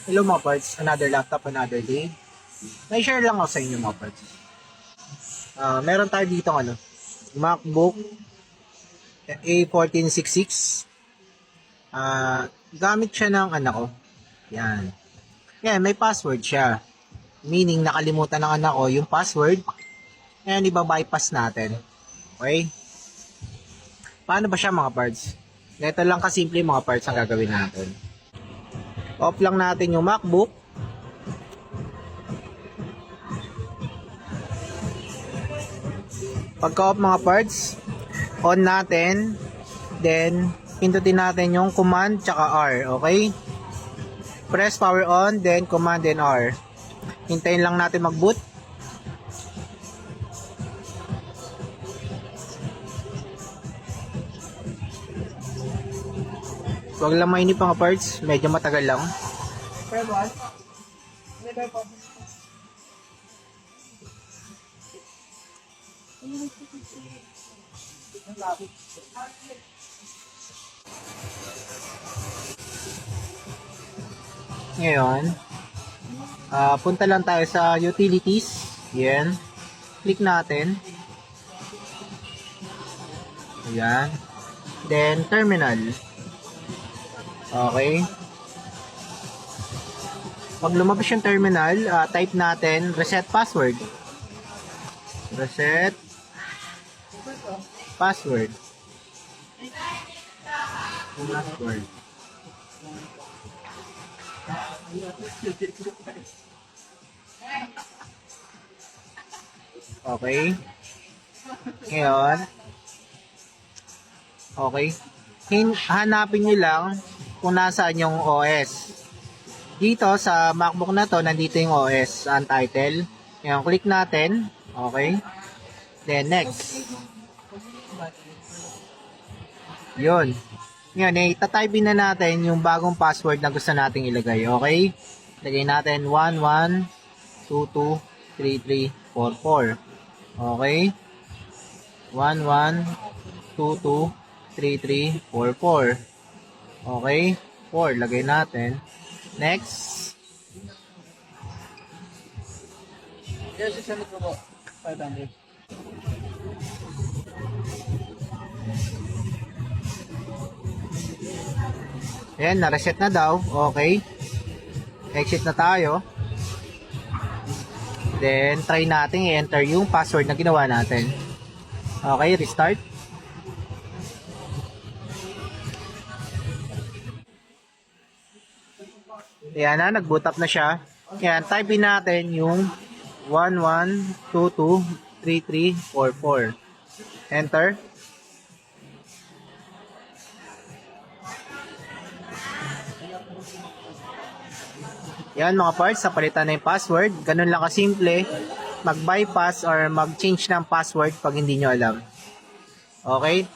Hello mga parts, another laptop, another day. May share lang ako sa inyo mga parts. Meron tayo dito MacBook A1466. Gamit siya ng anak ko. Yan. Yan, may password siya. Meaning, nakalimutan ng anak ko yung password. Ngayon, iba-bypass natin. Okay? Paano ba siya mga parts? Ito lang kasimple mga parts ang gagawin natin. Off lang natin yung MacBook. Pagka-off mga parts, on natin. Then, pindutin natin yung command tsaka R. Okay? Press power on, then command and R. Hintayin lang natin mag-boot. Huwag lang mainip mga parts. Medyo matagal lang. Ngayon, punta lang tayo sa utilities. Yan. Click natin. Ayan. Then, terminal. Okay. Pag lumabas yung terminal, type natin reset password. Reset password. Password. Okay. Ngayon. Okay. Hanapin nyo lang kung nasaan yung OS. Dito sa MacBook na to, nandito yung OS, untitled. Ngayon, click natin. Okay. Then, next. Yun. Ngayon, itatype na natin yung bagong password na gusto nating ilagay. Okay? Lagay natin 11223344. Okay? 11223344. Okay? 4. Lagay natin. Next. Yes, isang ko po. 500. Ayan, na-reset na daw. Okay. Exit na tayo. Then, try natin i-enter yung password na ginawa natin. Okay, restart. Ayan na, nag-boot up na siya. Ayan, type in natin yung 11223344. Enter. Yan mga parts, napalitan na yung password. Ganun lang kasimple, mag-bypass or mag-change ng password pag hindi nyo alam. Okay?